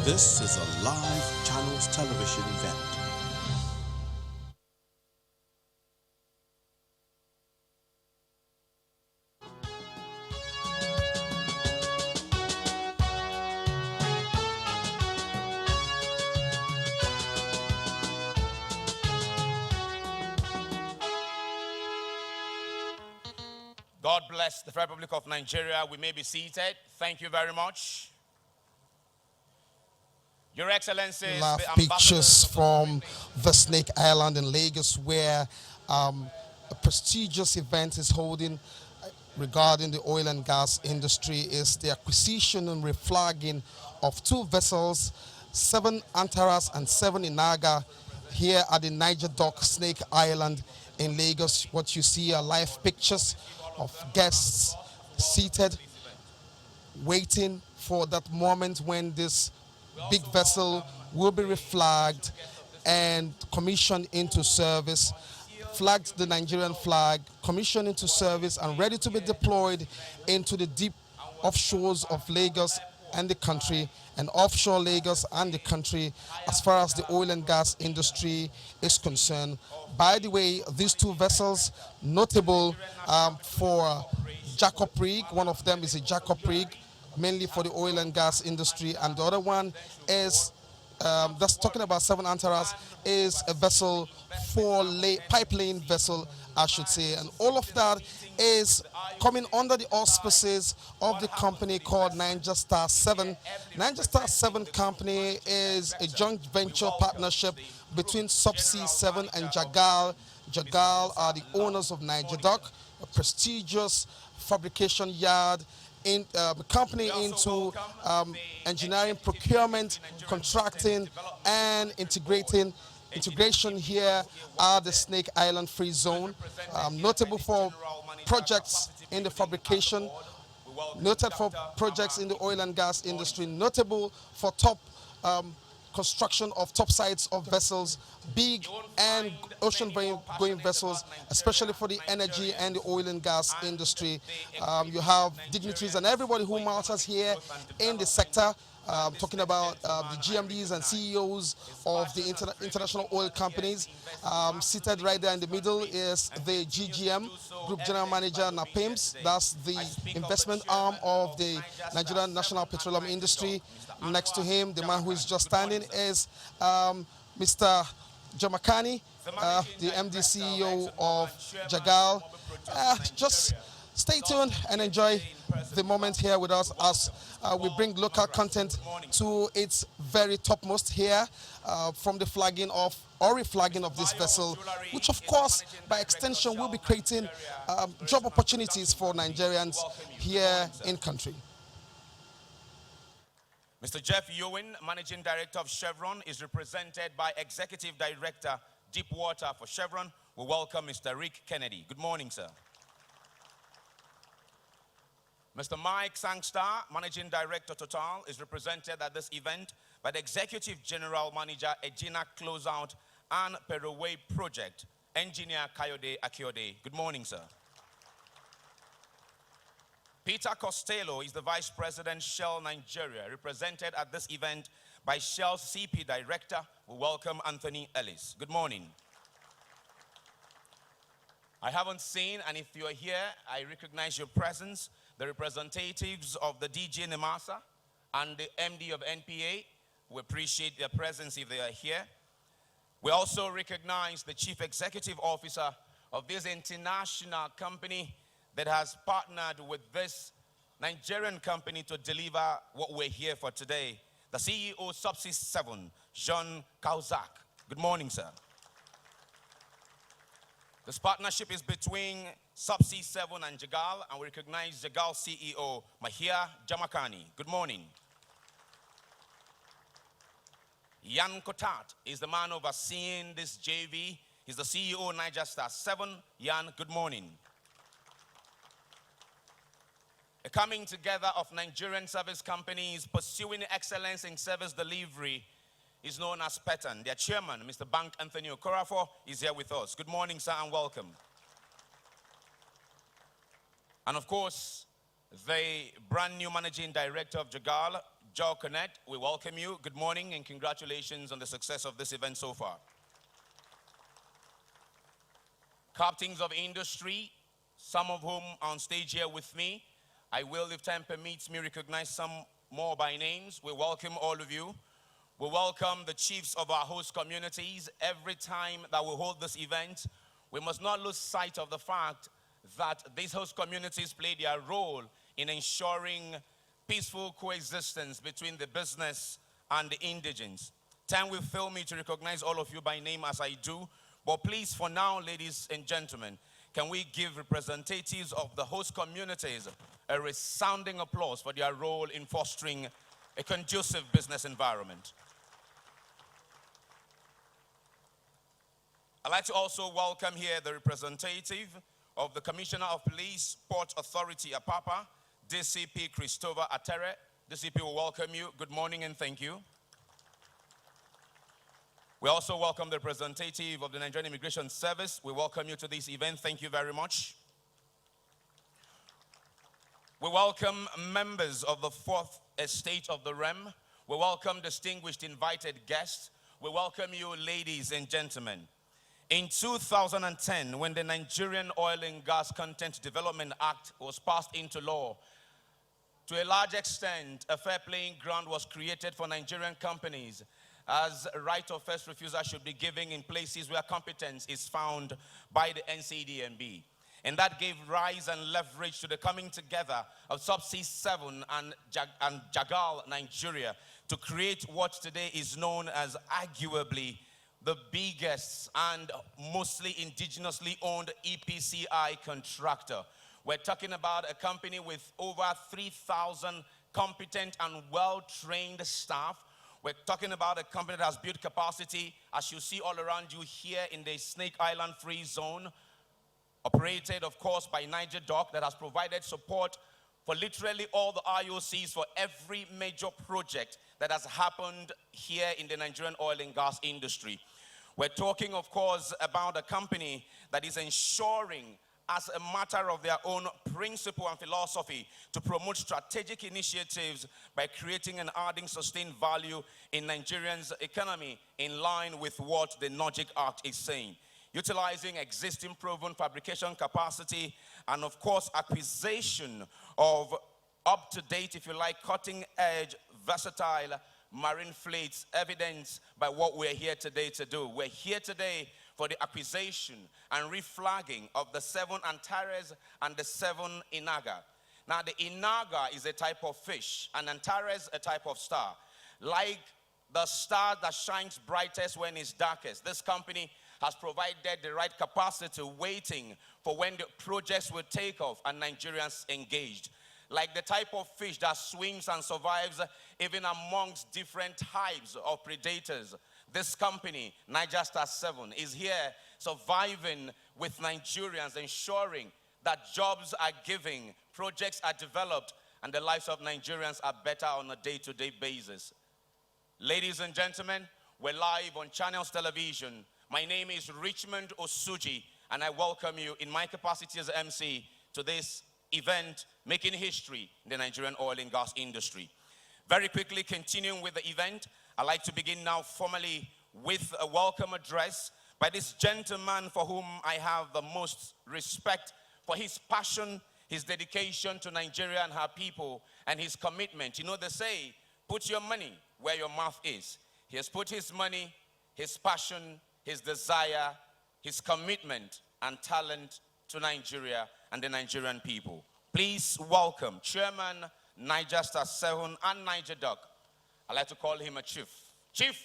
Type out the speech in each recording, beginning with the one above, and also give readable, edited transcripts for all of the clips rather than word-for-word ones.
This is a live Channels television event. God bless the Republic of Nigeria. We may be seated. Thank you very much. Your Excellencies, Live the pictures from the Snake Island in Lagos, where a prestigious event is holding regarding the oil and gas industry. Is the acquisition and reflagging of two vessels, 7 Antares and 7 Inagha, here at the Niger Dock, Snake Island in Lagos. What you see are live pictures of guests seated, waiting for that moment when this big vessel will be reflagged and commissioned into service, flagged the Nigerian flag, commissioned into service and ready to be deployed into the deep offshores of Lagos and the country, and offshore Lagos and the country as far as the oil and gas industry is concerned. By the way, these two vessels, notable for jackup rig. One of them is a jackup rig, mainly for the oil and gas industry, and the other one is, that's talking about 7 Antares, is a vessel for pipeline vessel, I should say. And all of that is coming under the auspices of the company called Niger Star 7. Niger Star 7 company is a joint venture partnership between Subsea 7 and Jagal. Jagal are the owners of Niger Dock, a prestigious fabrication yard, in company into engineering, procurement, contracting, and integration here at the Snake Island Free Zone. Notable for projects in the fabrication, noted for projects in the oil and gas industry, notable for top construction of top sides of vessels, big and ocean-going vessels, especially for the energy and the oil and gas industry. You have dignitaries and everybody who matters here in the sector. Talking about the GMDs and CEOs of the international oil companies. Seated right there in the middle is the GGM, Group General Manager Napims. That's the investment arm of the Nigerian National Petroleum Industry. Next to him, the man who is just standing is Mr. Jamakani, the MD CEO of Jagal. Just stay tuned and enjoy the moment here with us as we bring local content to its very topmost here, from the flagging of or reflagging of this vessel, which of course by extension will be creating job opportunities for Nigerians here in country. Mr. Jeff Ewing, Managing Director of Chevron, is represented by Executive Director, Deepwater for Chevron. We welcome Mr. Rick Kennedy. Good morning, sir. Mr. Mike Sangstar, Managing Director, Total, is represented at this event by the Executive General Manager, Egina Closeout and Peroway Project, Engineer Kayode Akiode. Good morning, sir. Peter Costello is the Vice President, Shell Nigeria, represented at this event by Shell's CP Director. We welcome Anthony Ellis. Good morning. I haven't seen, and if you're here, I recognize your presence, the representatives of the DG Nemasa and the MD of NPA. We appreciate their presence if they are here. We also recognize the Chief Executive Officer of this international company that has partnered with this Nigerian company to deliver what we're here for today. The CEO of Subsea 7, Jean Kauzak. Good morning, sir. This partnership is between Subsea 7 and Jagal, and we recognize Jagal CEO, Mahia Jamakani. Good morning. Yan Kotat is the man overseeing this JV. He's the CEO of Niger Star 7. Yan, good morning. A coming together of Nigerian service companies pursuing excellence in service delivery is known as PETAN. Their chairman, Mr. Bank Anthony Okorafor, is here with us. Good morning, sir, and welcome. And of course, the brand new managing director of Jagal, Joe Connect, we welcome you. Good morning and congratulations on the success of this event so far. Captains of industry, some of whom are on stage here with me. I will, if time permits me, recognize some more by names. We welcome all of you. We welcome the chiefs of our host communities. Every time that we hold this event, we must not lose sight of the fact that these host communities play their role in ensuring peaceful coexistence between the business and the indigents. Time will fail me to recognize all of you by name as I do, but please, for now, ladies and gentlemen, can we give representatives of the host communities a resounding applause for their role in fostering a conducive business environment. I'd like to also welcome here the representative of the Commissioner of Police, Port Authority, Apapa, DCP Christopher Atere. DCP will welcome you. Good morning and thank you. We also welcome the representative of the Nigerian Immigration Service. We welcome you to this event. Thank you very much. We welcome members of the Fourth Estate of the REM. We welcome distinguished invited guests. We welcome you, ladies and gentlemen. In 2010, when the Nigerian Oil and Gas Content Development Act was passed into law, to a large extent, a fair playing ground was created for Nigerian companies, as a right of first refusal should be given in places where competence is found by the NCDMB. And that gave rise and leverage to the coming together of Subsea 7 and Jagal, Nigeria, to create what today is known as arguably the biggest and mostly indigenously owned EPCI contractor. We're talking about a company with over 3,000 competent and well-trained staff. We're talking about a company that has built capacity, as you see all around you here in the Snake Island Free Zone, operated, of course, by Niger Dock, that has provided support for literally all the IOCs for every major project that has happened here in the Nigerian oil and gas industry. We're talking, of course, about a company that is ensuring, as a matter of their own principle and philosophy, to promote strategic initiatives by creating and adding sustained value in Nigerians' economy in line with what the NOGIC Act is saying. Utilizing existing proven fabrication capacity and, of course, acquisition of up-to-date, if you like, cutting-edge, versatile marine fleets, evidenced by what we're here today to do. We're here today for the acquisition and reflagging of the 7 Antares and the 7 Inagha. Now, the Inagha is a type of fish, and Antares a type of star. Like the star that shines brightest when it's darkest, this company has provided the right capacity, waiting for when the projects will take off and Nigerians engaged. Like the type of fish that swims and survives even amongst different types of predators, this company, Niger Star 7, is here surviving with Nigerians, ensuring that jobs are given, projects are developed, and the lives of Nigerians are better on a day-to-day basis. Ladies and gentlemen, we're live on Channels Television. My name is Richmond Osuji, and I welcome you in my capacity as MC to this event, making history in the Nigerian oil and gas industry. Very quickly, continuing with the event, I'd like to begin now formally with a welcome address by this gentleman for whom I have the most respect for his passion, his dedication to Nigeria and her people, and his commitment. You know, they say, put your money where your mouth is. He has put his money, his passion, his desire, his commitment and talent to Nigeria and the Nigerian people. Please welcome Chairman Niger Star 7 and Niger Dock. I'd like to call him a chief, Chief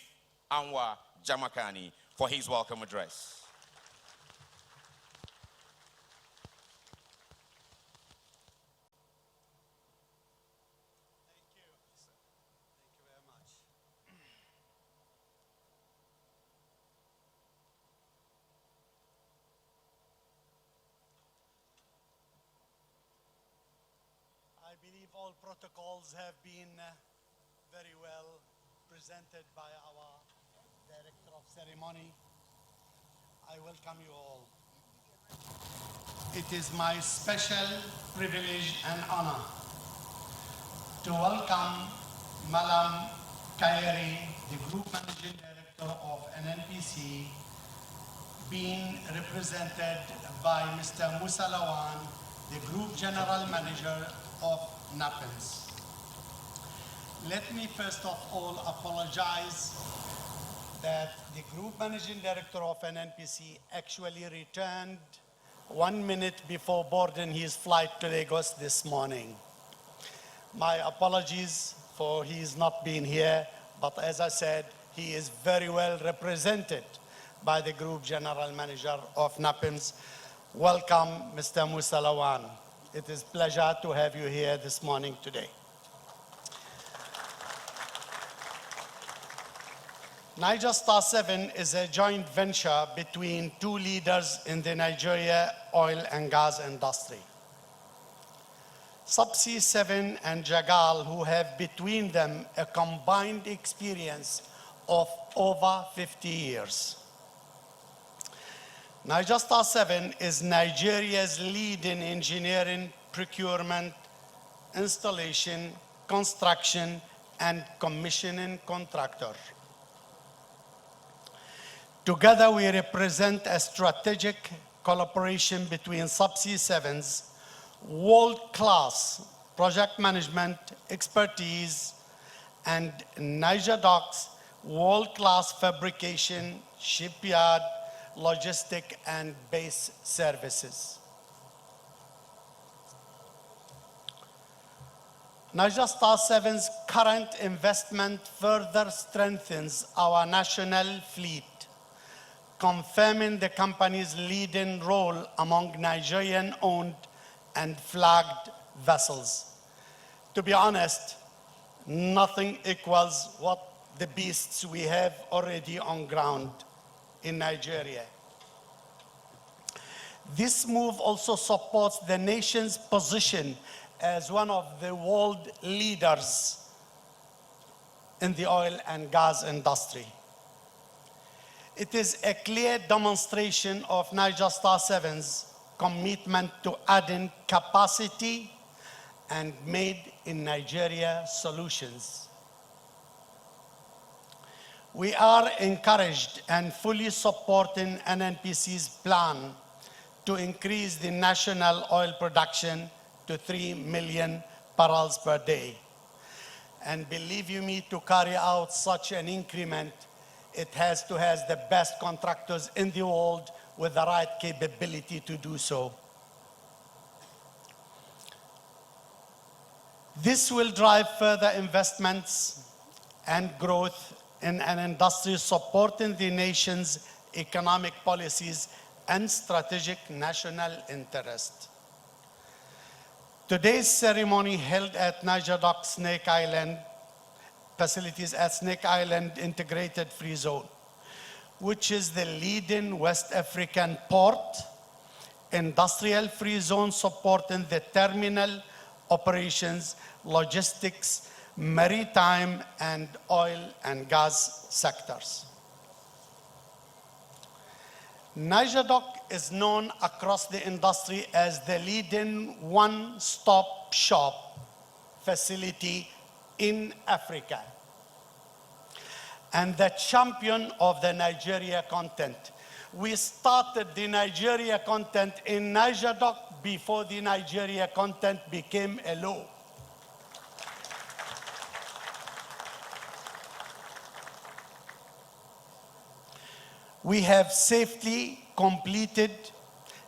Anwar Jamakani, for his welcome address. I believe all protocols have been very well presented by our Director of Ceremony. I welcome you all. It is my special privilege and honor to welcome Malam Kairi, the Group Managing Director of NNPC, being represented by Mr. Musa Lawan, the Group General Manager of NAPENS. Let me first of all apologize that the Group Managing Director of NNPC actually returned 1 minute before boarding his flight to Lagos this morning. My apologies for his not being here, but as I said, he is very well represented by the Group General Manager of NAPENS. Welcome, Mr. Musa Lawan. It is a pleasure to have you here this morning today. Niger Star 7 is a joint venture between two leaders in the Nigeria oil and gas industry. Subsea 7 and Jagal, who have between them a combined experience of over 50 years. Niger Star 7 is Nigeria's leading engineering, procurement, installation, construction, and commissioning contractor. Together, we represent a strategic collaboration between Subsea 7's world-class project management expertise and Niger Docks' world-class fabrication, shipyard, logistic, and base services. Niger Star 7's current investment further strengthens our national fleet, confirming the company's leading role among Nigerian-owned and flagged vessels. To be honest, nothing equals what the beasts we have already on ground in Nigeria. This move also supports the nation's position as one of the world leaders in the oil and gas industry. It is a clear demonstration of Niger Star 7's commitment to adding capacity and made in Nigeria solutions. We are encouraged and fully supporting NNPC's plan to increase the national oil production to 3 million barrels per day. And believe you me, to carry out such an increment, it has to have the best contractors in the world with the right capability to do so. This will drive further investments and growth in an industry supporting the nation's economic policies and strategic national interest. Today's ceremony held at Niger Dock Snake Island facilities at Snake Island Integrated Free Zone, which is the leading West African port, industrial free zone supporting the terminal operations, logistics, maritime, and oil and gas sectors. Niger Dock is known across the industry as the leading one-stop shop facility in Africa and the champion of the Nigeria content. We started the Nigeria content in Niger Dock before the Nigeria content became a law. We have safely completed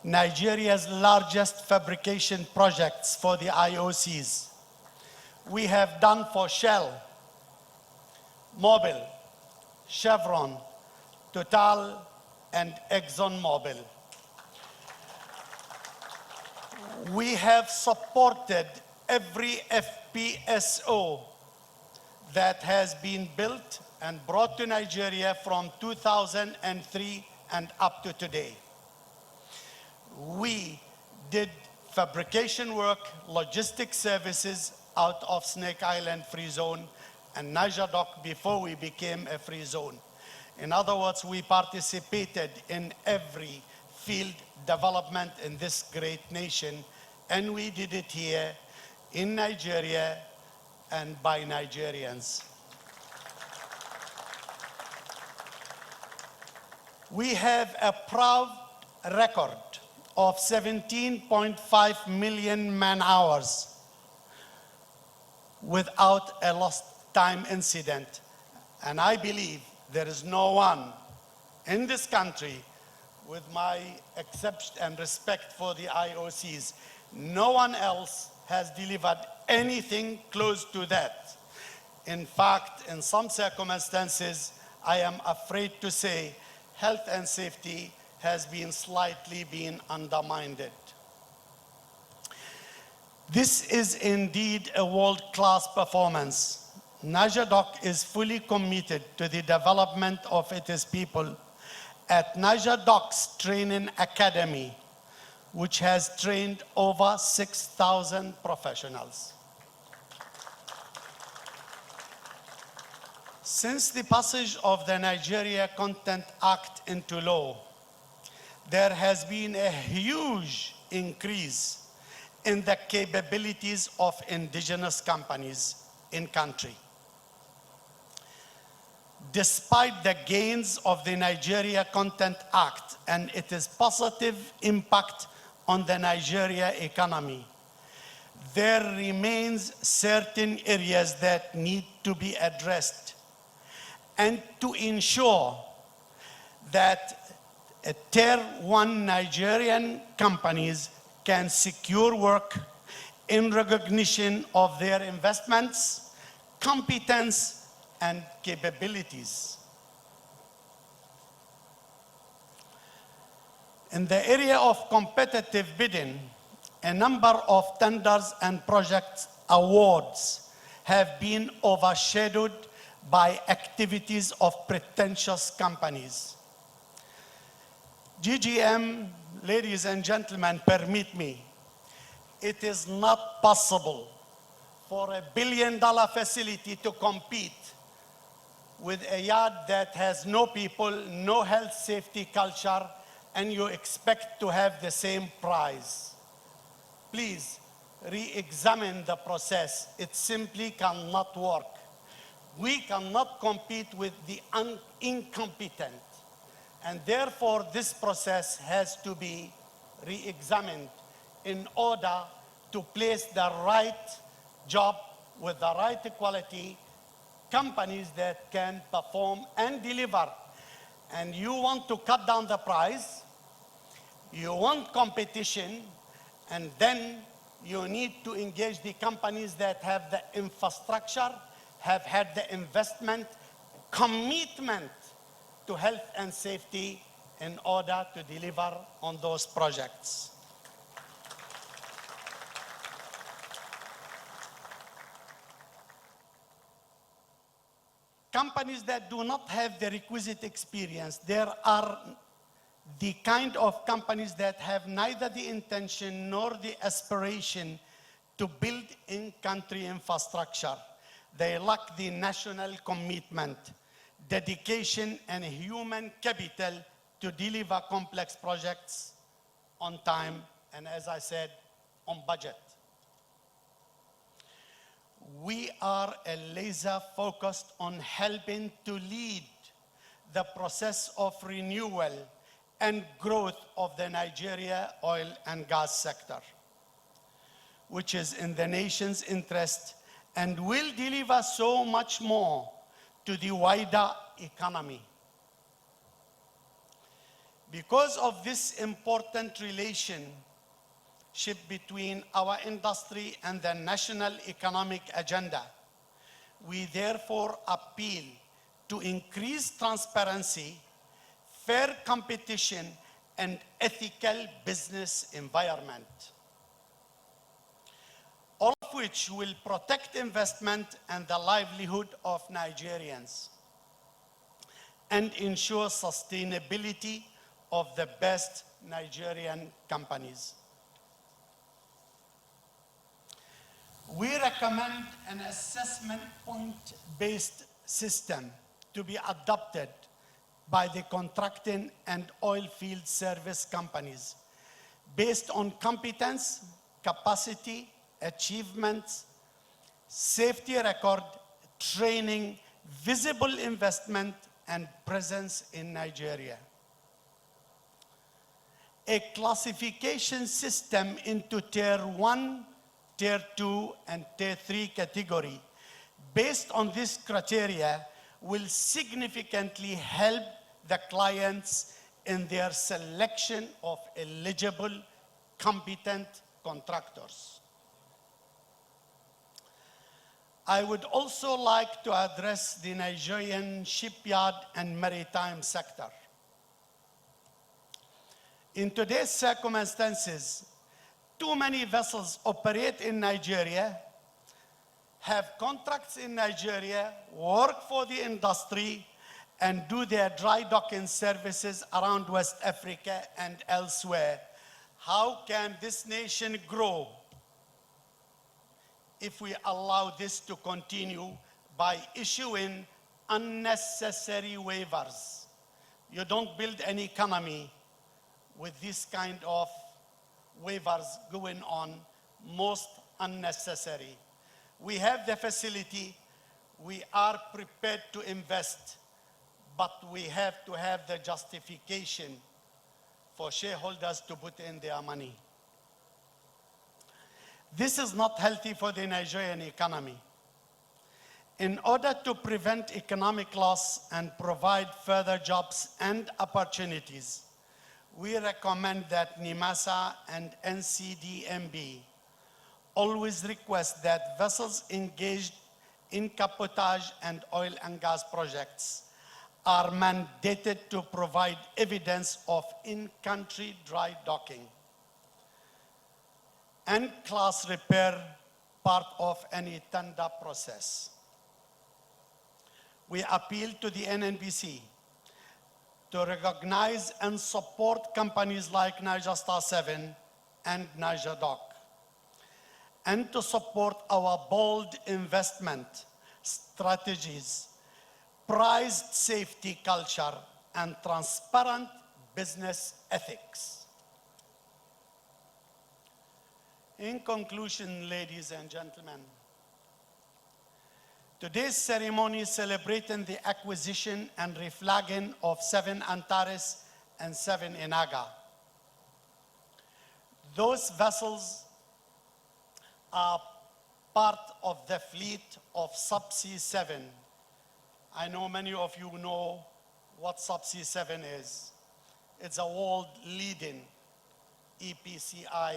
Nigeria's largest fabrication projects for the IOCs. We have done for Shell, Mobil, Chevron, Total, and ExxonMobil. We have supported every FPSO that has been built and brought to Nigeria from 2003 and up to today. We did fabrication work, logistics services out of Snake Island Free Zone and Niger Dock before we became a free zone. In other words, we participated in every field development in this great nation, and we did it here in Nigeria and by Nigerians. We have a proud record of 17.5 million man-hours without a lost time incident. And I believe there is no one in this country, with my accept and respect for the IOCs, no one else has delivered anything close to that. In fact, in some circumstances, I am afraid to say health and safety has been slightly undermined. This is indeed a world-class performance. Niger Dock is fully committed to the development of its people at Niger Dock's Training Academy, which has trained over 6,000 professionals. Since the passage of the Nigeria Content Act into law, there has been a huge increase in the capabilities of indigenous companies in country. Despite the gains of the Nigeria Content Act and its positive impact on the Nigeria economy, there remains certain areas that need to be addressed, and to ensure that Tier 1 Nigerian companies can secure work in recognition of their investments, competence, and capabilities. In the area of competitive bidding, a number of tenders and project awards have been overshadowed by activities of pretentious companies. GGM, ladies and gentlemen, permit me, it is not possible for $1 billion facility to compete with a yard that has no people, no health safety culture, and you expect to have the same prize. Please re-examine the process. It simply cannot work. We cannot compete with the incompetent. And therefore, this process has to be re-examined in order to place the right job with the right quality, companies that can perform and deliver. And you want to cut down the price, you want competition, and then you need to engage the companies that have the infrastructure, have had the investment, commitment to health and safety in order to deliver on those projects. Companies that do not have the requisite experience, there are the kind of companies that have neither the intention nor the aspiration to build in-country infrastructure. They lack the national commitment, dedication, and human capital to deliver complex projects on time and, as I said, on budget. We are laser focused on helping to lead the process of renewal and growth of the Nigeria oil and gas sector, which is in the nation's interest and will deliver so much more to the wider economy. Because of this important relationship between our industry and the national economic agenda, we therefore appeal to increase transparency, fair competition, and ethical business environment, all of which will protect investment and the livelihood of Nigerians and ensure sustainability of the best Nigerian companies. We recommend an assessment point-based system to be adopted by the contracting and oil field service companies based on competence, capacity, achievements, safety record, training, visible investment, and presence in Nigeria. A classification system into Tier 1, Tier 2, and Tier 3 category based on this criteria will significantly help the clients in their selection of eligible, competent contractors. I would also like to address the Nigerian shipyard and maritime sector. In today's circumstances, too many vessels operate in Nigeria, have contracts in Nigeria, work for the industry, and do their dry docking services around West Africa and elsewhere. How can this nation grow if we allow this to continue by issuing unnecessary waivers? You don't build an economy with this kind of waivers going on, most unnecessary. We have the facility, we are prepared to invest, but we have to have the justification for shareholders to put in their money. This is not healthy for the Nigerian economy. In order to prevent economic loss and provide further jobs and opportunities, we recommend that NIMASA and NCDMB always request that vessels engaged in cabotage and oil and gas projects are mandated to provide evidence of in-country dry docking and class repair part of any tender process. We appeal to the NNPC to recognize and support companies like Niger Star 7 and Niger Dock, and to support our bold investment strategies, prized safety culture, and transparent business ethics. In conclusion, ladies and gentlemen, today's ceremony celebrating the acquisition and reflagging of 7 Antares and 7 Inagha. Those vessels are part of the fleet of Subsea 7. I know many of you know what Subsea 7 is. It's a world-leading EPCI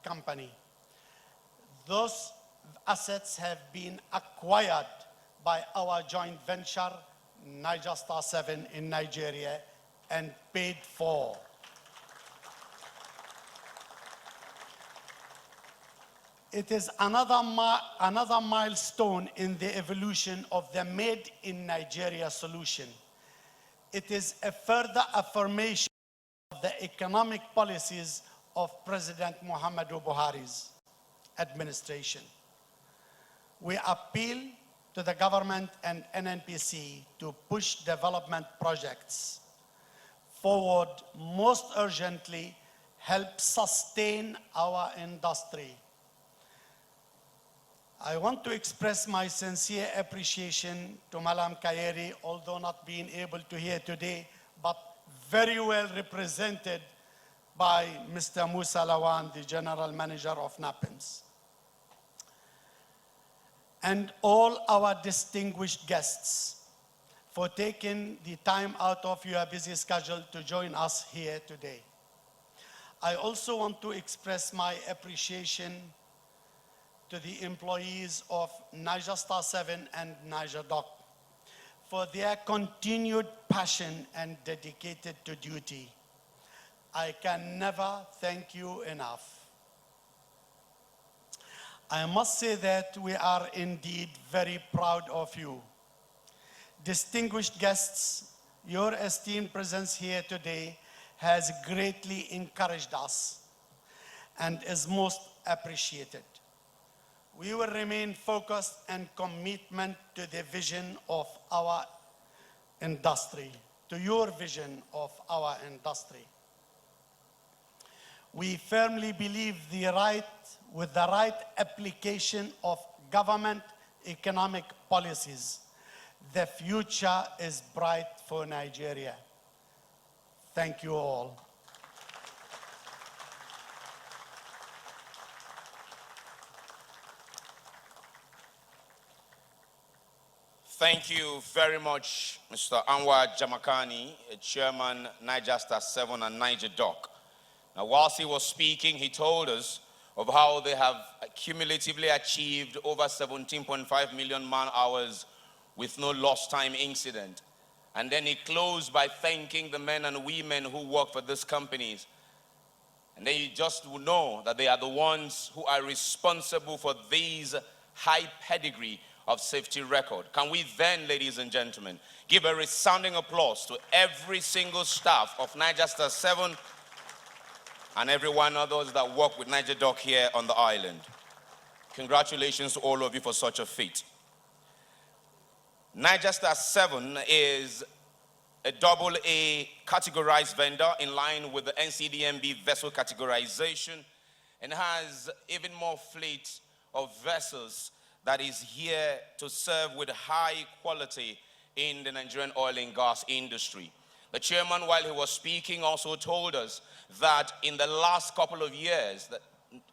company. Those assets have been acquired by our joint venture, Niger Star 7 in Nigeria, and paid for. It is another milestone in the evolution of the Made in Nigeria solution. It is a further affirmation of the economic policies of President Muhammadu Buhari's administration. We appeal to the government and NNPC to push development projects forward, most urgently help sustain our industry. I want to express my sincere appreciation to Malam Kayeri, although not being able to hear today, but very well represented by Mr. Musa Lawan, the General Manager of NAPIMS. And all our distinguished guests for taking the time out of your busy schedule to join us here today. I also want to express my appreciation to the employees of Niger Star 7 and Niger Dock for their continued passion and dedicated to duty. I can never thank you enough. I must say that we are indeed very proud of you. Distinguished guests, your esteemed presence here today has greatly encouraged us and is most appreciated. We will remain focused and commitment to the vision of our industry, to your vision of our industry. We firmly believe with the right application of government economic policies, the future is bright for Nigeria. Thank you all. Thank you very much, Mr. Anwar Jamakani, Chairman, Niger Star 7 and Niger Dock. Now, whilst he was speaking, he told us of how they have cumulatively achieved over 17.5 million man-hours with no lost time incident. And then he closed by thanking the men and women who work for these companies. And then you just will know that they are the ones who are responsible for these high pedigree of safety record. Can we then, ladies and gentlemen, give a resounding applause to every single staff of Niger Star 7 and every one of those that work with Niger Dock here on the island. Congratulations to all of you for such a feat. Niger Star 7 is a AA categorized vendor in line with the NCDMB vessel categorization and has even more fleet of vessels that is here to serve with high quality in the Nigerian oil and gas industry. The chairman, while he was speaking, also told us that in the last couple of years, that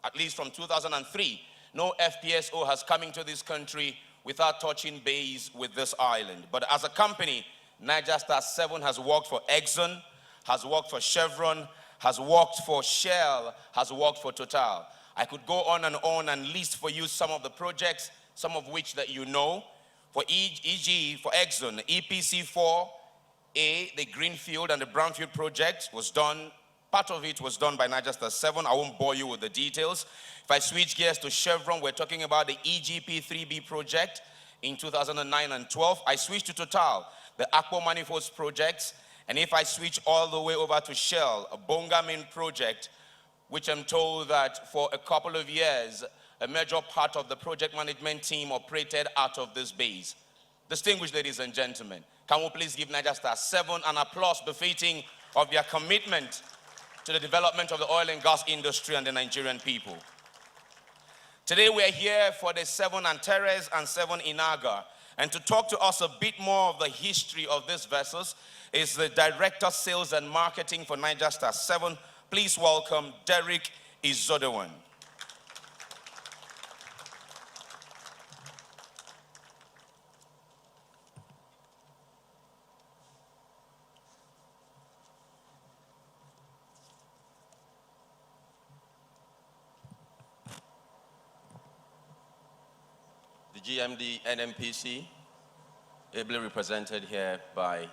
at least from 2003, no FPSO has come into this country without touching base with this island. But as a company, Niger Star 7 has worked for Exxon, has worked for Chevron, has worked for Shell, has worked for Total. I could go on and list for you some of the projects, some of which that you know. For e.g., for Exxon, EPC4A, the Greenfield and the Brownfield project was done, part of it was done by Niger Star 7. I won't bore you with the details. If I switch gears to Chevron, we're talking about the EGP3B project in 2009 and 12. I switch to Total, the Akpo Manifolds projects. And if I switch all the way over to Shell, a Bonga Main project, which I'm told that for a couple of years, a major part of the project management team operated out of this base. Distinguished ladies and gentlemen, can we please give Niger Star 7 an applause befitting of their commitment to the development of the oil and gas industry and the Nigerian people. Today we are here for the 7 Antares and 7 Inagha, and to talk to us a bit more of the history of these vessels is the Director Sales and Marketing for Niger Star 7. Please welcome Derek Izodewan. GMD NMPC, ably represented here by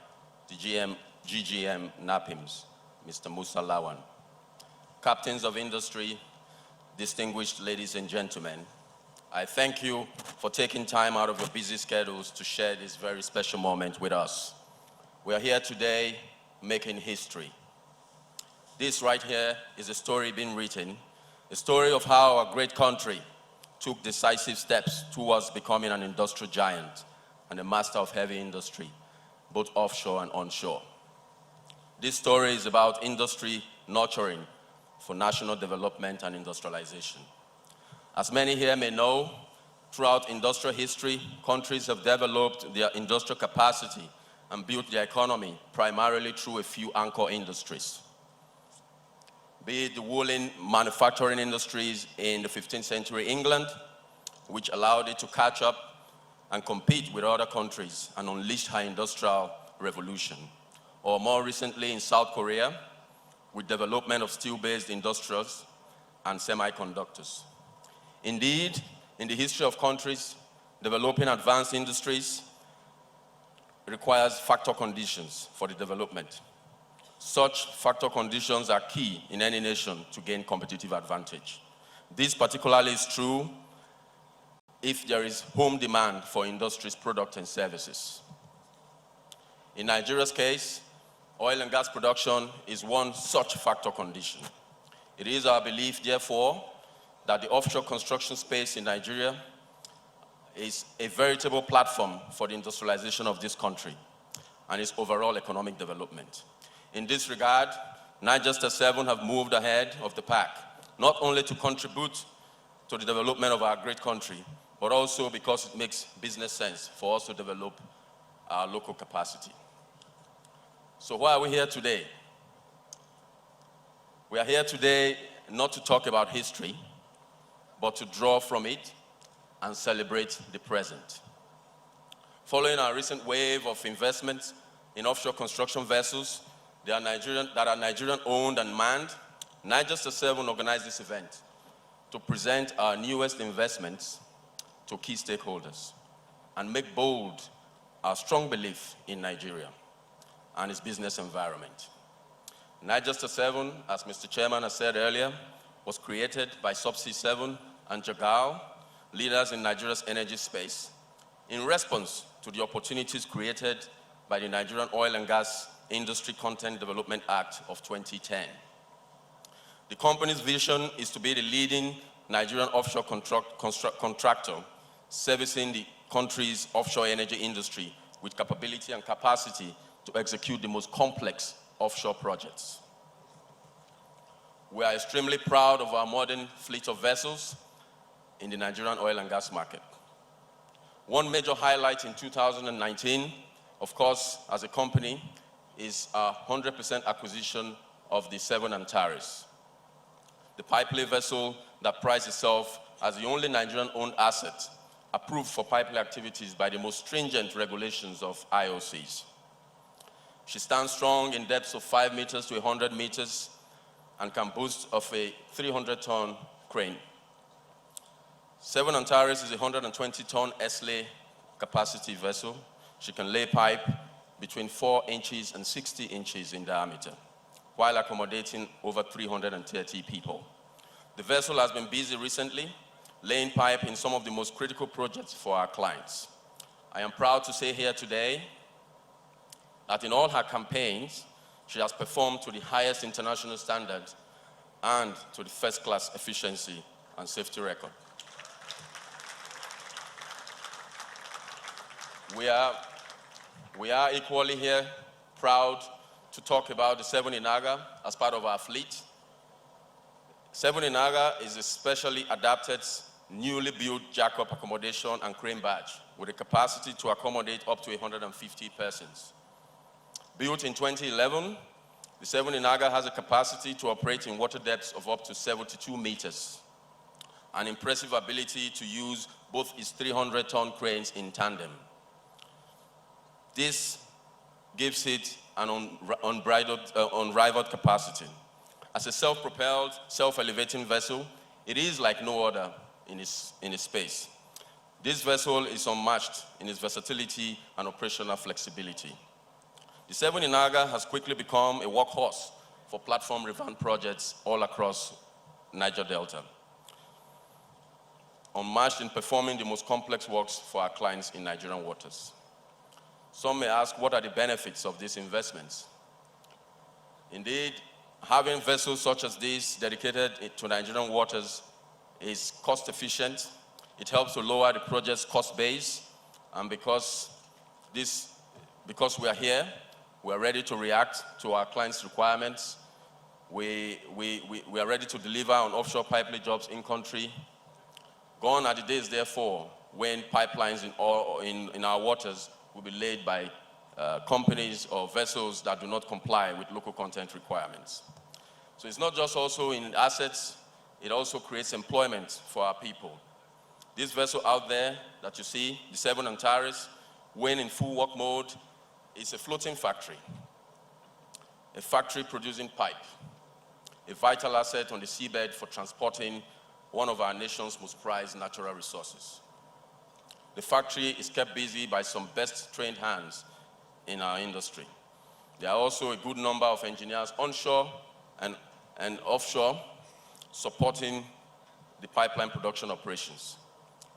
the GGM NAPIMS, Mr. Musa Lawan. Captains of industry, distinguished ladies and gentlemen, I thank you for taking time out of your busy schedules to share this very special moment with us. We are here today making history. This right here is a story being written, a story of how our great country took decisive steps towards becoming an industrial giant and a master of heavy industry, both offshore and onshore. This story is about industry nurturing for national development and industrialization. As many here may know, throughout industrial history, countries have developed their industrial capacity and built their economy primarily through a few anchor industries. Be it the woolen manufacturing industries in the 15th century England, which allowed it to catch up and compete with other countries and unleash her industrial revolution. Or more recently in South Korea, with development of steel-based industrials and semiconductors. Indeed, in the history of countries, developing advanced industries requires factor conditions for the development. Such factor conditions are key in any nation to gain competitive advantage. This particularly is true if there is home demand for industry's products and services. In Nigeria's case, oil and gas production is one such factor condition. It is our belief, therefore, that the offshore construction space in Nigeria is a veritable platform for the industrialization of this country and its overall economic development. In this regard, Niger Star 7 have moved ahead of the pack, not only to contribute to the development of our great country, but also because it makes business sense for us to develop our local capacity. So why are we here today? We are here today not to talk about history, but to draw from it and celebrate the present. Following our recent wave of investments in offshore construction vessels that are Nigerian-owned and manned, Niger-7 organized this event to present our newest investments to key stakeholders and make bold our strong belief in Nigeria and its business environment. Niger-7, as Mr. Chairman has said earlier, was created by Subsea 7 and Jagal, leaders in Nigeria's energy space, in response to the opportunities created by the Nigerian Oil and Gas Industry Content Development Act of 2010. The company's vision is to be the leading Nigerian offshore contractor servicing the country's offshore energy industry with capability and capacity to execute the most complex offshore projects. We are extremely proud of our modern fleet of vessels in the Nigerian oil and gas market. One major highlight in 2019, of course, as a company, is our 100% acquisition of the 7 Antares, the pipelay vessel that prides itself as the only Nigerian-owned asset approved for pipelay activities by the most stringent regulations of IOCs. She stands strong in depths of 5 meters to 100 meters and can boast of a 300-ton crane. 7 Antares is a 120-ton S-lay capacity vessel. She can lay pipe between 4 inches and 60 inches in diameter, while accommodating over 330 people. The vessel has been busy recently, laying pipe in some of the most critical projects for our clients. I am proud to say here today that in all her campaigns, she has performed to the highest international standards and to the first-class efficiency and safety record. We are equally here proud to talk about the 7 Inagha as part of our fleet. 7 Inagha is a specially adapted, newly built jack-up accommodation and crane barge with a capacity to accommodate up to 150 persons. Built in 2011, the 7 Inagha has a capacity to operate in water depths of up to 72 meters, an impressive ability to use both its 300-ton cranes in tandem. This gives it an unrivaled capacity. As a self-propelled, self-elevating vessel, it is like no other in its space. This vessel is unmatched in its versatility and operational flexibility. The 7 Inagha has quickly become a workhorse for platform revamp projects all across Niger Delta, unmatched in performing the most complex works for our clients in Nigerian waters. Some may ask, what are the benefits of these investments? Indeed, having vessels such as this dedicated to Nigerian waters is cost efficient. It helps to lower the project's cost base, and because we are here, we are ready to react to our clients' requirements. We are ready to deliver on offshore pipeline jobs in country. Gone are the days, therefore, when pipelines in our waters will be laid by companies or vessels that do not comply with local content requirements. So it's not just also in assets, it also creates employment for our people. This vessel out there that you see, the 7 Antares, when in full work mode, is a floating factory, a factory producing pipe, a vital asset on the seabed for transporting one of our nation's most prized natural resources. The factory is kept busy by some best trained hands in our industry. There are also a good number of engineers onshore and offshore supporting the pipeline production operations.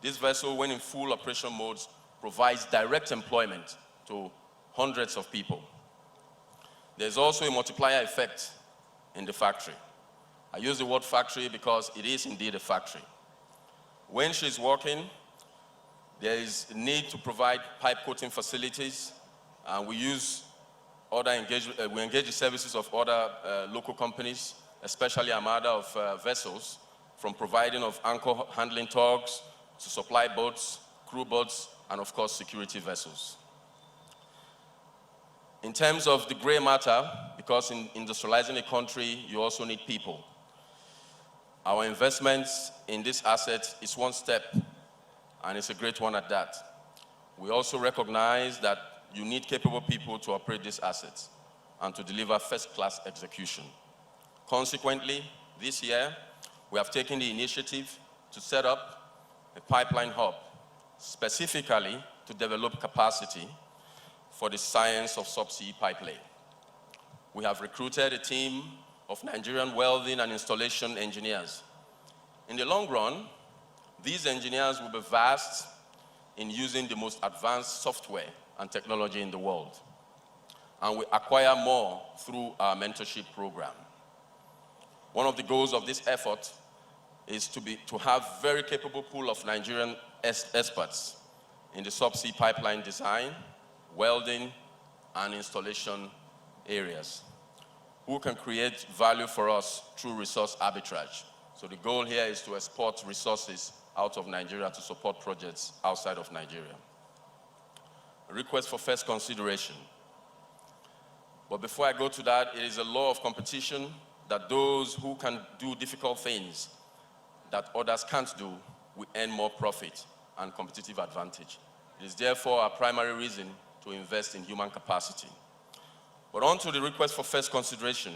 This vessel, when in full operation modes, provides direct employment to hundreds of people. There's also a multiplier effect in the factory. I use the word factory because it is indeed a factory. When she's working, there is a need to provide pipe coating facilities, and we engage the services of other local companies, especially armada of vessels, from providing of anchor handling tugs to supply boats, crew boats, and of course, security vessels. In terms of the gray matter, because in industrializing a country, you also need people. Our investments in this asset is one step, and it's a great one at that. We also recognize that you need capable people to operate these assets and to deliver first-class execution. Consequently, this year, we have taken the initiative to set up a pipeline hub, specifically to develop capacity for the science of subsea pipeline. We have recruited a team of Nigerian welding and installation engineers. In the long run, these engineers will be versed in using the most advanced software and technology in the world. And we acquire more through our mentorship program. One of the goals of this effort is to have very capable pool of Nigerian experts in the subsea pipeline design, welding, and installation areas, who can create value for us through resource arbitrage. So the goal here is to export resources out of Nigeria to support projects outside of Nigeria. A request for first consideration. But before I go to that, it is a law of competition that those who can do difficult things that others can't do will earn more profit and competitive advantage. It is therefore our primary reason to invest in human capacity. But on to the request for first consideration.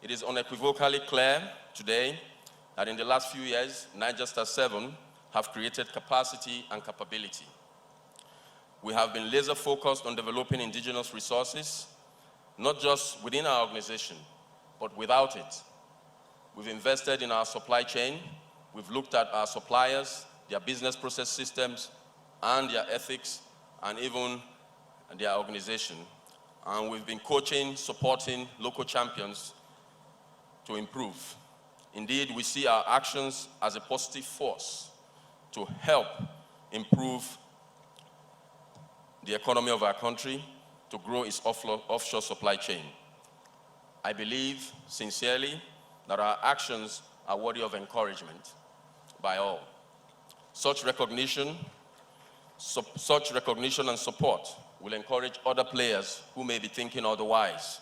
It is unequivocally clear today that in the last few years, Niger Star 7 have created capacity and capability. We have been laser focused on developing indigenous resources, not just within our organization, but without it. We've invested in our supply chain. We've looked at our suppliers, their business process systems, and their ethics, and even their organization. And we've been coaching, supporting local champions to improve. Indeed, we see our actions as a positive force to help improve the economy of our country, to grow its offshore supply chain. I believe sincerely that our actions are worthy of encouragement by all. Such recognition and support will encourage other players who may be thinking otherwise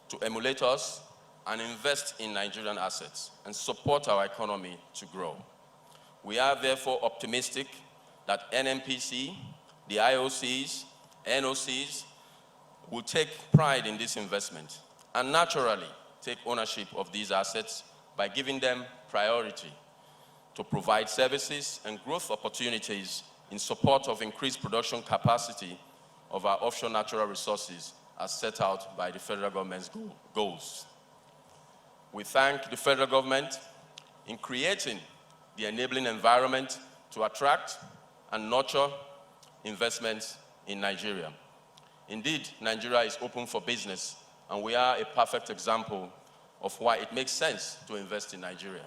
to emulate us and invest in Nigerian assets and support our economy to grow. We are therefore optimistic that NNPC, the IOCs, NOCs will take pride in this investment and naturally take ownership of these assets by giving them priority to provide services and growth opportunities in support of increased production capacity of our offshore natural resources as set out by the federal government's goals. We thank the federal government in creating the enabling environment to attract and nurture investments in Nigeria. Indeed, Nigeria is open for business, and we are a perfect example of why it makes sense to invest in Nigeria.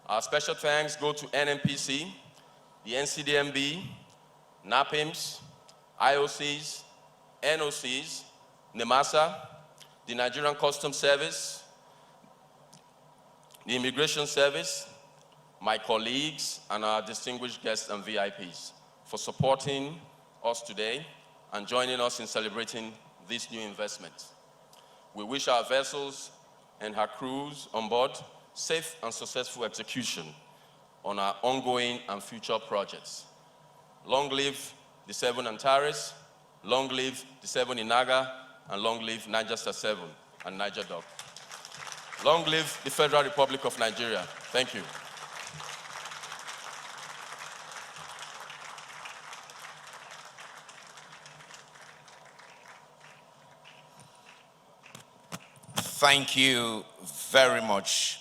Our special thanks go to NNPC, the NCDMB, NAPIMS, IOCs, NOCs, NEMASA, the Nigerian Customs Service, the Immigration Service, my colleagues, and our distinguished guests and VIPs for supporting us today and joining us in celebrating this new investment. We wish our vessels and her crews on board safe and successful execution on our ongoing and future projects. Long live the 7 Antares, long live the 7 Inagha, and long live Niger Star 7 and Niger Dock. Long live the Federal Republic of Nigeria. Thank you. Thank you very much.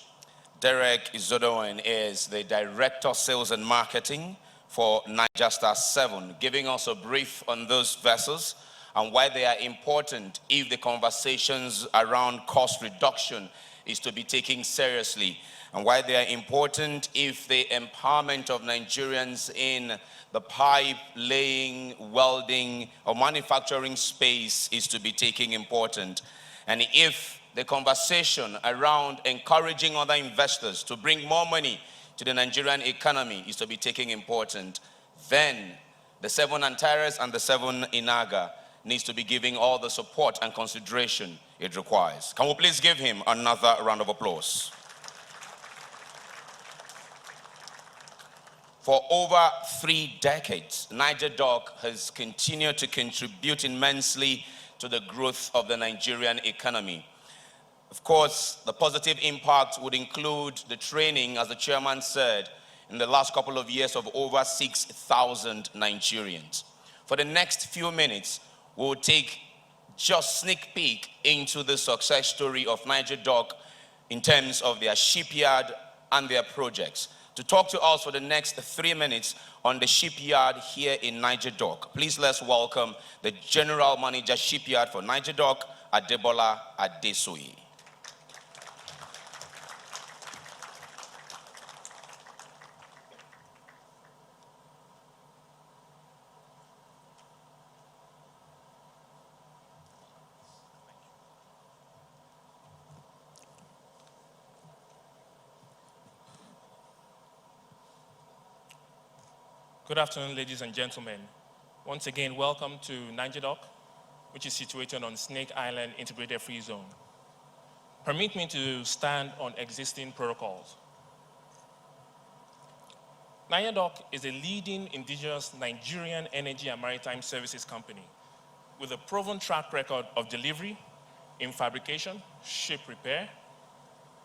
Derek Izodoen is the Director, Sales and Marketing for Niger Star 7, giving us a brief on those vessels and why they are important if the conversations around cost reduction is to be taken seriously, and why they are important if the empowerment of Nigerians in the pipe laying, welding, or manufacturing space is to be taken important, and if the conversation around encouraging other investors to bring more money to the Nigerian economy is to be taken important, then the 7 Antares and the 7 Inagha needs to be giving all the support and consideration it requires. Can we please give him another round of applause? For over 3 decades, NigerDoc has continued to contribute immensely to the growth of the Nigerian economy. Of course, the positive impact would include the training, as the chairman said, in the last couple of years of over 6,000 Nigerians. For the next few minutes, we'll take just sneak peek into the success story of NigerDoc in terms of their shipyard and their projects. To talk to us for the next 3 minutes on the shipyard here in NigerDoc, please let's welcome the General Manager Shipyard for NigerDoc, Adebola Adesoye. Good afternoon, ladies and gentlemen. Once again, welcome to NigerDoc, which is situated on Snake Island Integrated Free Zone. Permit me to stand on existing protocols. NigerDoc is a leading indigenous Nigerian energy and maritime services company with a proven track record of delivery in fabrication, ship repair,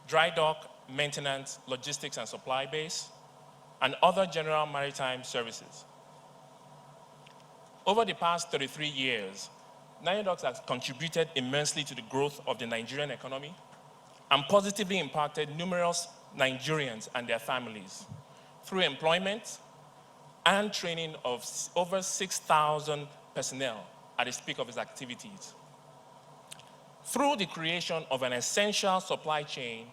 dry dock, maintenance, logistics and supply base, and other general maritime services. Over the past 33 years, NigerDoc has contributed immensely to the growth of the Nigerian economy and positively impacted numerous Nigerians and their families through employment and training of over 6,000 personnel at the peak of its activities. Through the creation of an essential supply chain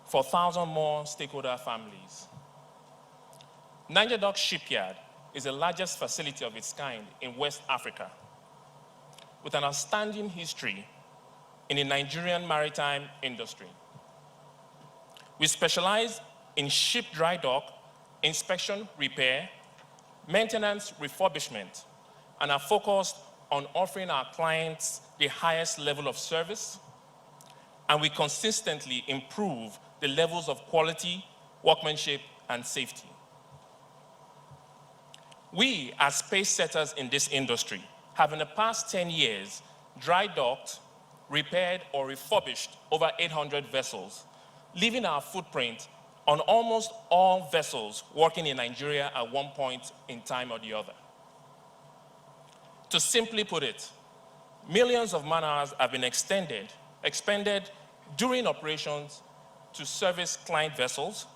for 1,000 more stakeholder families. NigerDoc Shipyard is the largest facility of its kind in West Africa, with an outstanding history in the Nigerian maritime industry. We specialize in ship dry dock, inspection, repair, maintenance, refurbishment, and are focused on offering our clients the highest level of service, and we consistently improve the levels of quality, workmanship, and safety. We, as pace setters in this industry, have in the past 10 years dry docked, repaired, or refurbished over 800 vessels, leaving our footprint on almost all vessels working in Nigeria at one point in time or the other. To simply put it, millions of man-hours have been expended during operations to service client vessels,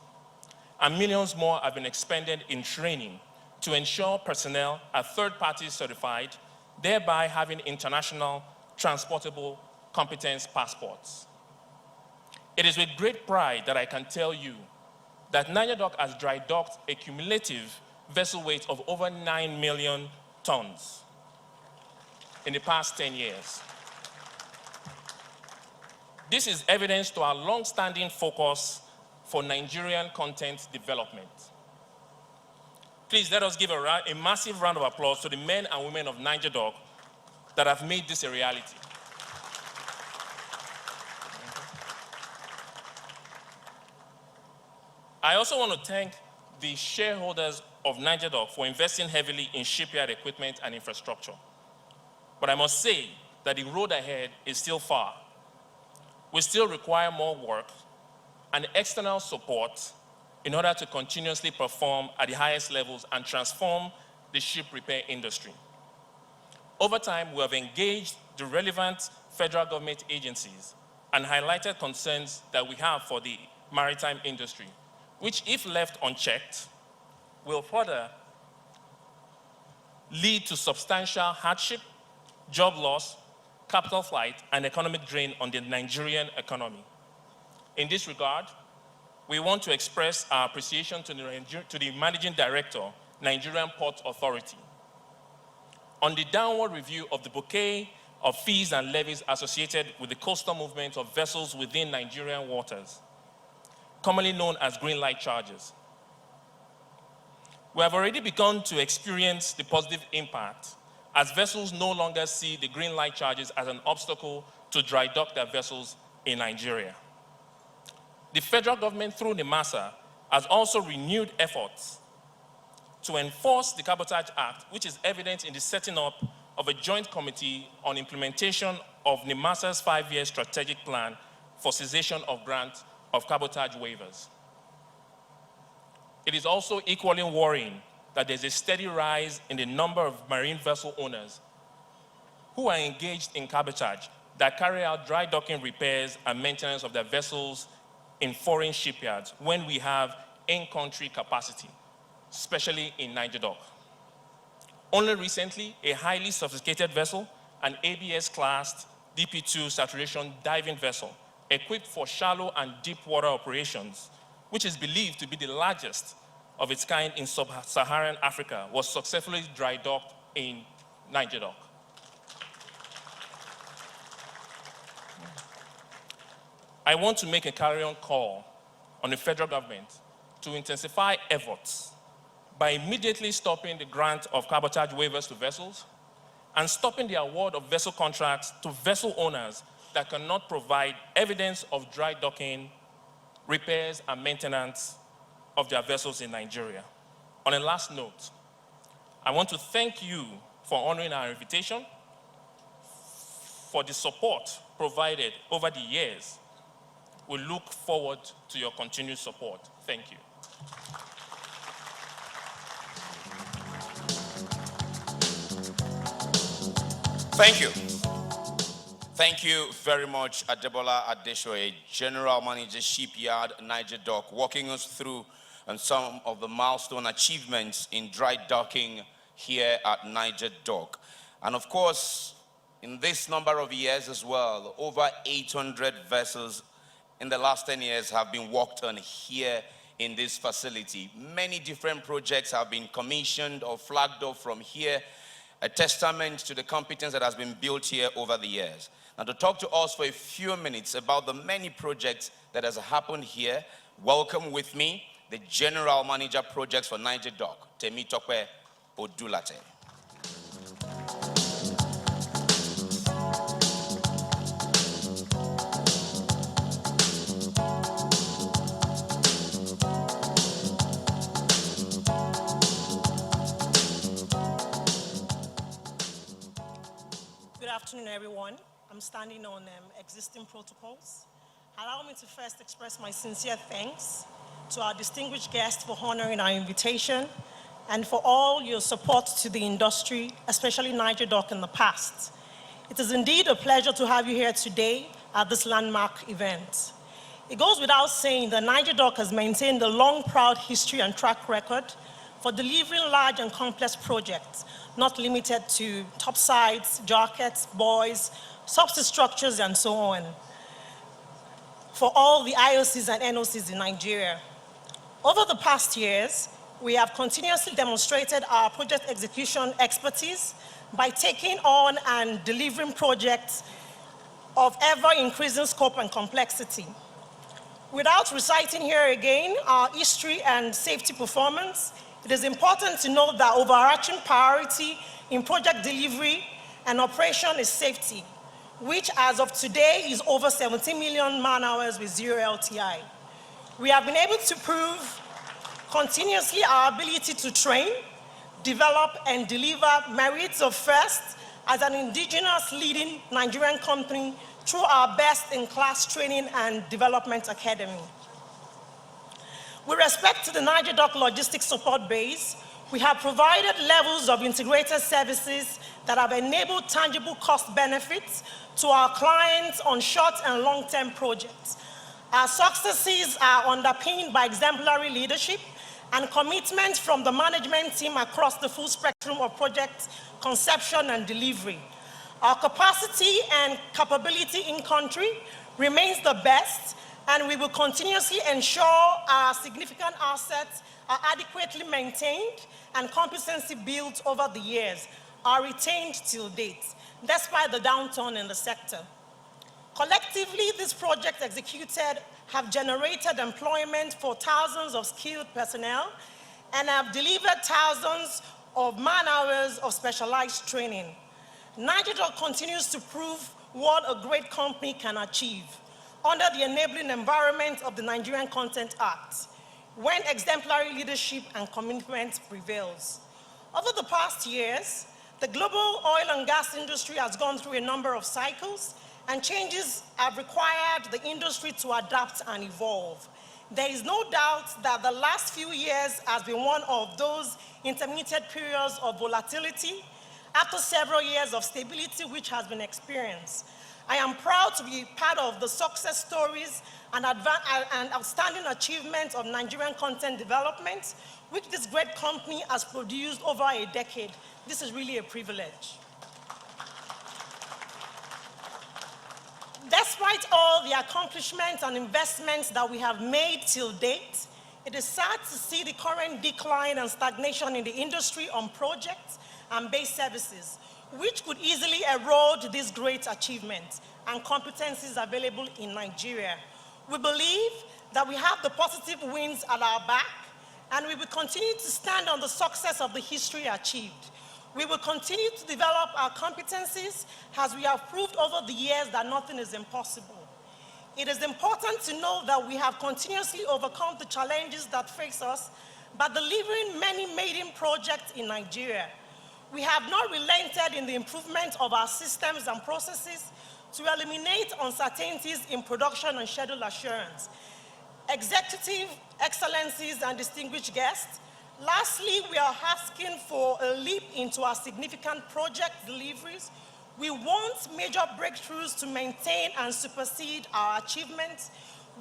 and millions more have been expended in training to ensure personnel are third-party certified, thereby having international transportable competence passports. It is with great pride that I can tell you that NigerDoc has dry docked a cumulative vessel weight of over 9 million tons in the past 10 years. This is evidence to our long-standing focus for Nigerian content development. Please let us give a massive round of applause to the men and women of NigerDoc that have made this a reality. I also want to thank the shareholders of NigerDoc for investing heavily in shipyard equipment and infrastructure. But I must say that the road ahead is still far. We still require more work and external support in order to continuously perform at the highest levels and transform the ship repair industry. Over time, we have engaged the relevant federal government agencies and highlighted concerns that we have for the maritime industry, which, if left unchecked, will further lead to substantial hardship, job loss, capital flight, and economic drain on the Nigerian economy. In this regard, we want to express our appreciation to the Managing Director, Nigerian Port Authority, on the downward review of the bouquet of fees and levies associated with the coastal movement of vessels within Nigerian waters, commonly known as green light charges, We have already begun to experience the positive impact as vessels no longer see the green light charges as an obstacle to dry dock their vessels in Nigeria. The federal government, through NIMASA, has also renewed efforts to enforce the Cabotage Act, which is evident in the setting up of a joint committee on implementation of NIMASA's 5-year strategic plan for cessation of grant of cabotage waivers. It is also equally worrying that there's a steady rise in the number of marine vessel owners who are engaged in cabotage that carry out dry docking repairs and maintenance of their vessels in foreign shipyards when we have in-country capacity, especially in Niger Dock. Only recently, a highly sophisticated vessel, an ABS-classed DP2 saturation diving vessel, equipped for shallow and deep water operations, which is believed to be the largest of its kind in sub-Saharan Africa, was successfully dry docked in Niger Dock. I want to make a carry-on call on the federal government to intensify efforts by immediately stopping the grant of cabotage waivers to vessels and stopping the award of vessel contracts to vessel owners that cannot provide evidence of dry docking, repairs, and maintenance of their vessels in Nigeria. On a last note, I want to thank you for honoring our invitation, for the support provided over the years. We look forward to your continued support. Thank you. Thank you. Thank you very much, Adebola Adeshoye, General Manager, Shipyard, Niger Dock, walking us through on some of the milestone achievements in dry docking here at Niger Dock. And of course, in this number of years as well, over 800 vessels in the last 10 years have been worked on here in this facility. Many different projects have been commissioned or flagged off from here, a testament to the competence that has been built here over the years. Now, to talk to us for a few minutes about the many projects that has happened here, welcome with me the General Manager Projects for Niger Dock, Temitope Odulate. Good afternoon, everyone. I'm standing on existing protocols. Allow me to first express my sincere thanks to our distinguished guests for honoring our invitation and for all your support to the industry, especially Niger Dock in the past. It is indeed a pleasure to have you here today at this landmark event. It goes without saying that Niger Dock has maintained a long, proud history and track record for delivering large and complex projects, not limited to topsides, jackets, buoys, subsea structures, and so on, for all the IOCs and NOCs in Nigeria. Over the past years, we have continuously demonstrated our project execution expertise by taking on and delivering projects of ever-increasing scope and complexity. Without reciting here again our history and safety performance, it is important to note that overarching priority in project delivery and operation is safety, which as of today is over 17 million man-hours with 0 LTI. We have been able to prove continuously our ability to train, develop, and deliver merits of first as an indigenous leading Nigerian company through our best-in-class training and development academy. With respect to the Niger Dock Logistics Support Base, we have provided levels of integrated services that have enabled tangible cost benefits to our clients on short and long-term projects. Our successes are underpinned by exemplary leadership and commitment from the management team across the full spectrum of project conception and delivery. Our capacity and capability in country remains the best, and we will continuously ensure our significant assets are adequately maintained and competency built over the years are retained till date, despite the downturn in the sector. Collectively, these projects executed have generated employment for thousands of skilled personnel and have delivered thousands of man-hours of specialized training. Nigeria continues to prove what a great company can achieve under the enabling environment of the Nigerian Content Act, when exemplary leadership and commitment prevails. Over the past years, the global oil and gas industry has gone through a number of cycles, and changes have required the industry to adapt and evolve. There is no doubt that the last few years has been one of those intermittent periods of volatility after several years of stability which has been experienced. I am proud to be part of the success stories and outstanding achievements of Nigerian content development, which this great company has produced over a decade. This is really a privilege. Despite all the accomplishments and investments that we have made till date, it is sad to see the current decline and stagnation in the industry on projects and base services, which could easily erode these great achievements and competencies available in Nigeria. We believe that we have the positive winds at our back, and we will continue to stand on the success of the history achieved. We will continue to develop our competencies as we have proved over the years that nothing is impossible. It is important to know that we have continuously overcome the challenges that face us by delivering many maiden projects in Nigeria. We have not relented in the improvement of our systems and processes to eliminate uncertainties in production and schedule assurance. Executive excellencies and distinguished guests, lastly, we are asking for a leap into our significant project deliveries. We want major breakthroughs to maintain and supersede our achievements.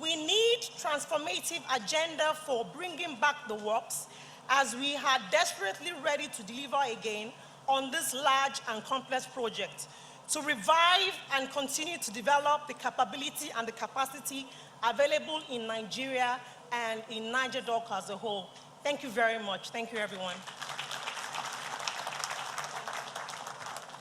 We need transformative agenda for bringing back the works, as we are desperately ready to deliver again on this large and complex project, to revive and continue to develop the capability and the capacity available in Nigeria and in Niger Dock as a whole. Thank you very much. Thank you, everyone.